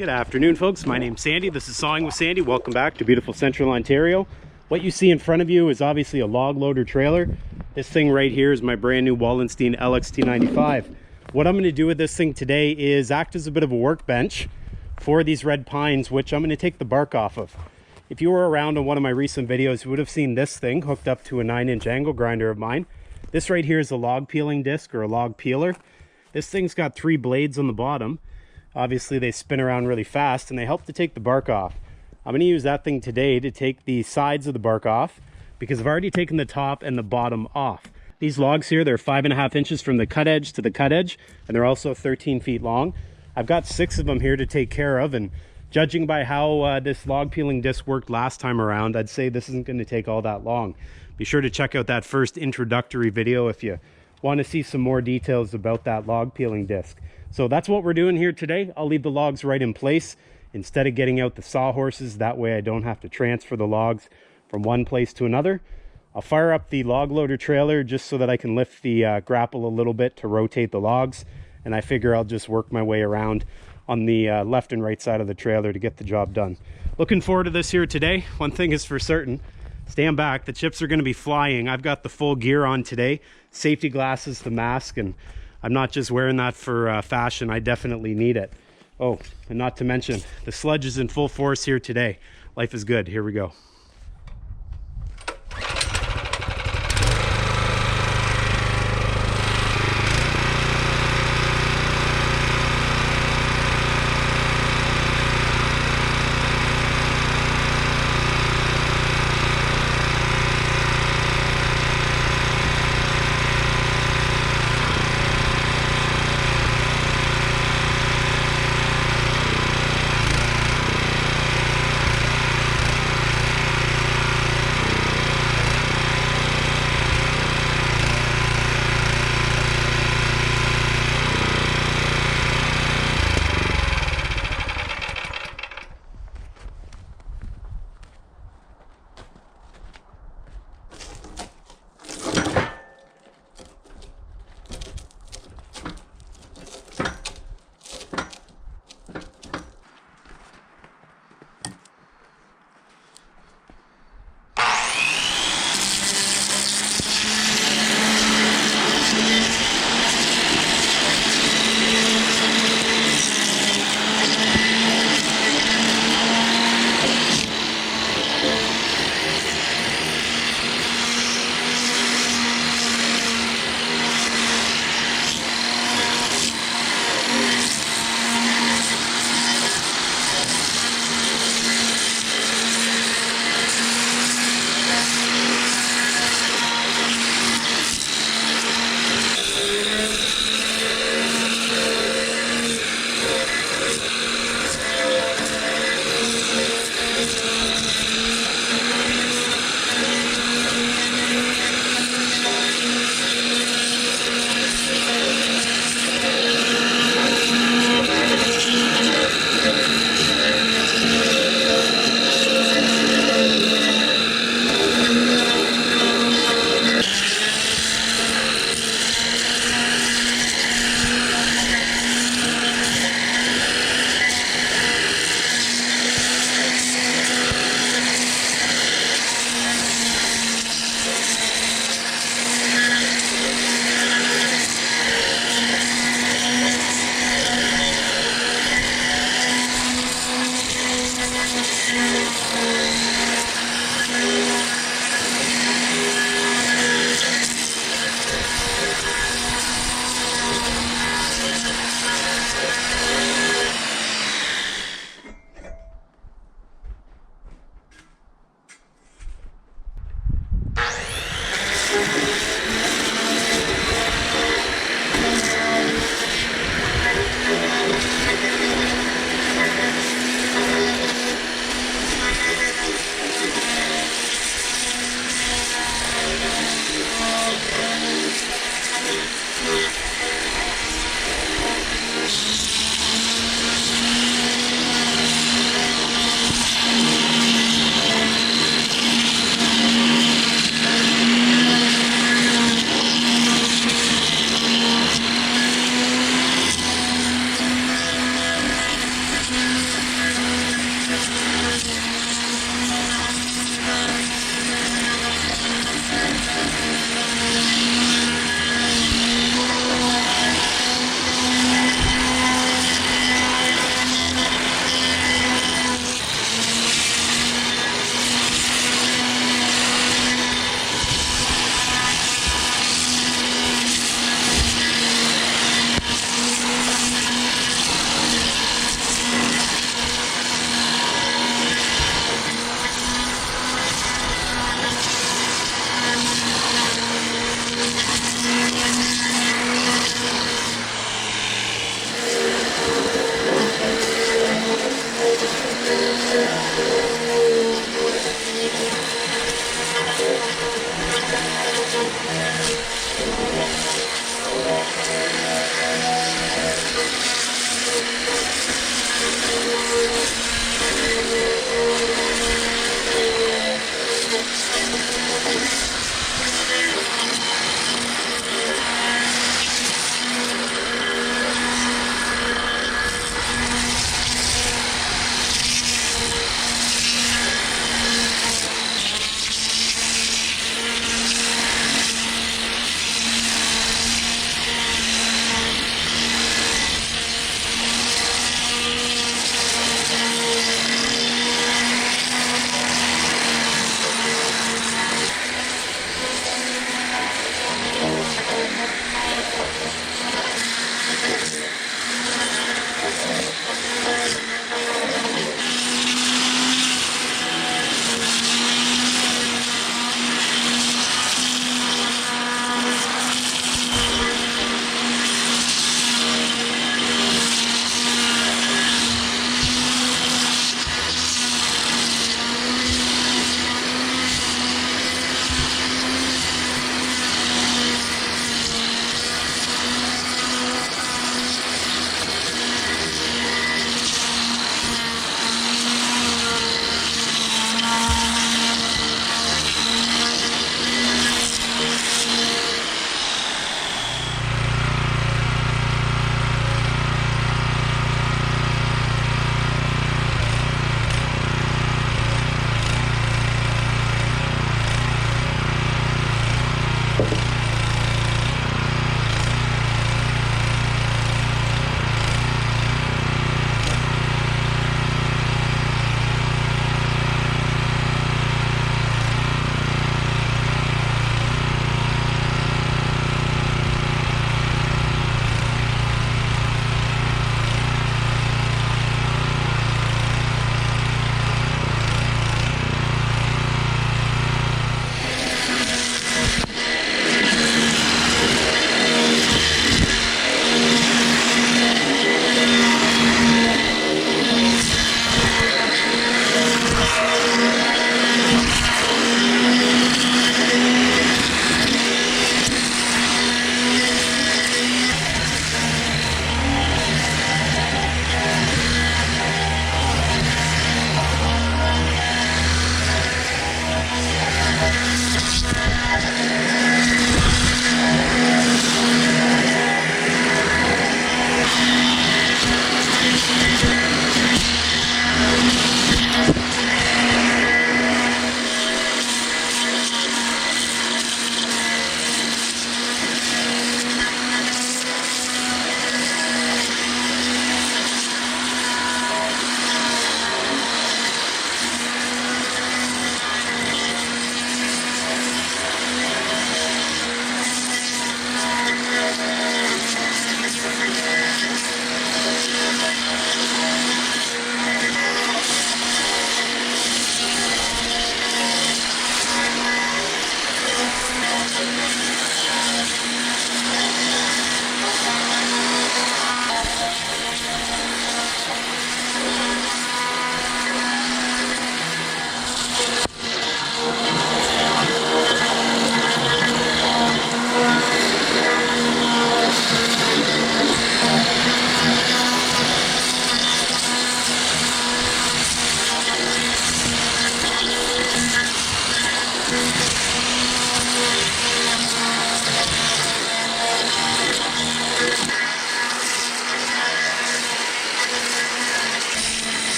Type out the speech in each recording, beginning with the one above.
Good afternoon, folks. My name's Sandy. This is Sawing with Sandy. Welcome back to beautiful Central Ontario. What you see in front of you is obviously a log loader trailer. This thing right here is my brand new Wallenstein LXT95. What I'm going to do with this thing today is act as a bit of a workbench for these red pines, which I'm going to take the bark off of. If you were around on one of my recent videos, you would have seen this thing hooked up to a 9-inch angle grinder of mine. This right here is a log peeling disc or a log peeler. This thing's got 3 blades on the bottom. Obviously they spin around really fast and they help to take the bark off. I'm going to use that thing today to take the sides of the bark off because I've already taken the top and the bottom off. These logs here, they're 5.5 inches from the cut edge to the cut edge, and they're also 13 feet long. I've got 6 of them here to take care of, and judging by how this log peeling disc worked last time around, I'd say this isn't going to take all that long. Be sure to check out that first introductory video if you want to see some more details about that log peeling disc. So that's what we're doing here today. I'll leave the logs right in place instead of getting out the sawhorses. That way I don't have to transfer the logs from one place to another. I'll fire up the log loader trailer just so that I can lift the grapple a little bit to rotate the logs. And I figure I'll just work my way around on the left and right side of the trailer to get the job done. Looking forward to this here today. One thing is for certain, stand back, the chips are going to be flying. I've got the full gear on today, safety glasses, the mask, and I'm not just wearing that for fashion. I definitely need it. Oh, and not to mention, the sludge is in full force here today. Life is good. Here we go.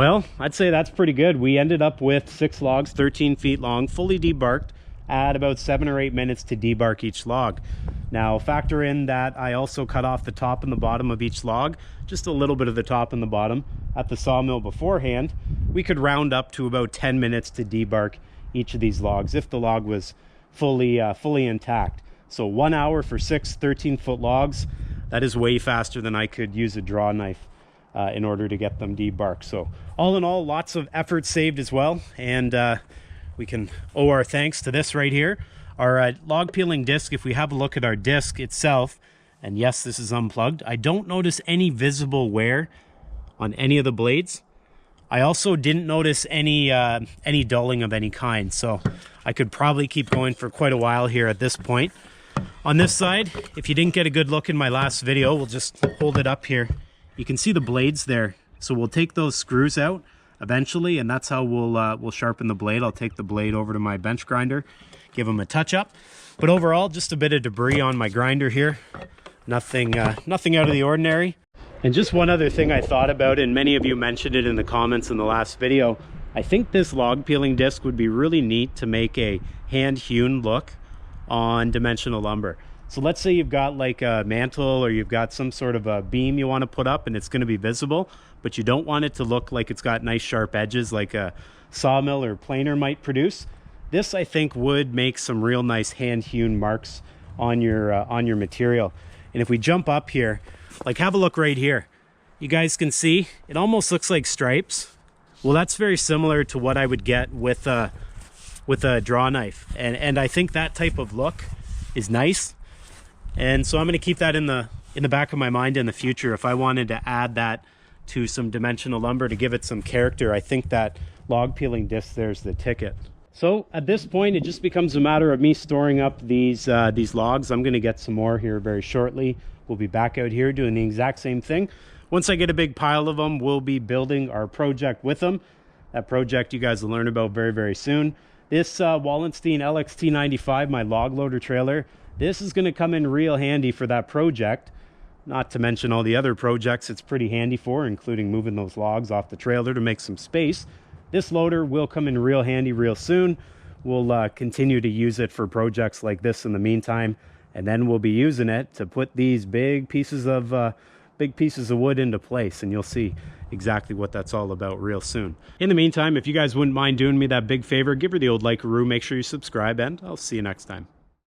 Well, I'd say that's pretty good. We ended up with 6 logs, 13 feet long, fully debarked, at about 7 or 8 minutes to debark each log. Now factor in that I also cut off the top and the bottom of each log, just a little bit of the top and the bottom at the sawmill beforehand. We could round up to about 10 minutes to debark each of these logs if the log was fully intact. So 1 hour for 6 13-foot logs. That is way faster than I could use a draw knife in order to get them debarked. So all in all, lots of effort saved as well, and we can owe our thanks to this right here, our log peeling disc. If we have a look at our disc itself, and yes, this is unplugged, I don't notice any visible wear on any of the blades. I also didn't notice any dulling of any kind, so I could probably keep going for quite a while here at this point. On this side, if you didn't get a good look in my last video, we'll just hold it up here. You can see the blades there, so we'll take those screws out eventually, and that's how we'll sharpen the blade. I'll take the blade over to my bench grinder, give them a touch up. But overall, just a bit of debris on my grinder here. Nothing out of the ordinary. And just one other thing I thought about, and many of you mentioned it in the comments in the last video, I think this log peeling disc would be really neat to make a hand-hewn look on dimensional lumber. So let's say you've got like a mantle, or you've got some sort of a beam you want to put up and it's going to be visible, but you don't want it to look like it's got nice sharp edges like a sawmill or planer might produce. This, I think, would make some real nice hand-hewn marks on your material. And if we jump up here, like have a look right here, you guys can see it almost looks like stripes. Well, that's very similar to what I would get with a draw knife, and I think that type of look is nice. And so I'm going to keep that in the back of my mind in the future. If I wanted to add that to some dimensional lumber to give it some character, I think that log peeling disc there's the ticket. So at this point, it just becomes a matter of me storing up these logs. I'm going to get some more here very shortly. We'll be back out here doing the exact same thing. Once I get a big pile of them, we'll be building our project with them. That project you guys will learn about very, very soon. This Wallenstein LXT95, my log loader trailer, this is going to come in real handy for that project. Not to mention all the other projects it's pretty handy for, including moving those logs off the trailer to make some space. This loader will come in real handy real soon. We'll continue to use it for projects like this in the meantime, and then we'll be using it to put these big pieces of wood into place, and you'll see exactly what that's all about real soon. In the meantime, if you guys wouldn't mind doing me that big favor, give her the old like-a-roo, make sure you subscribe, and I'll see you next time.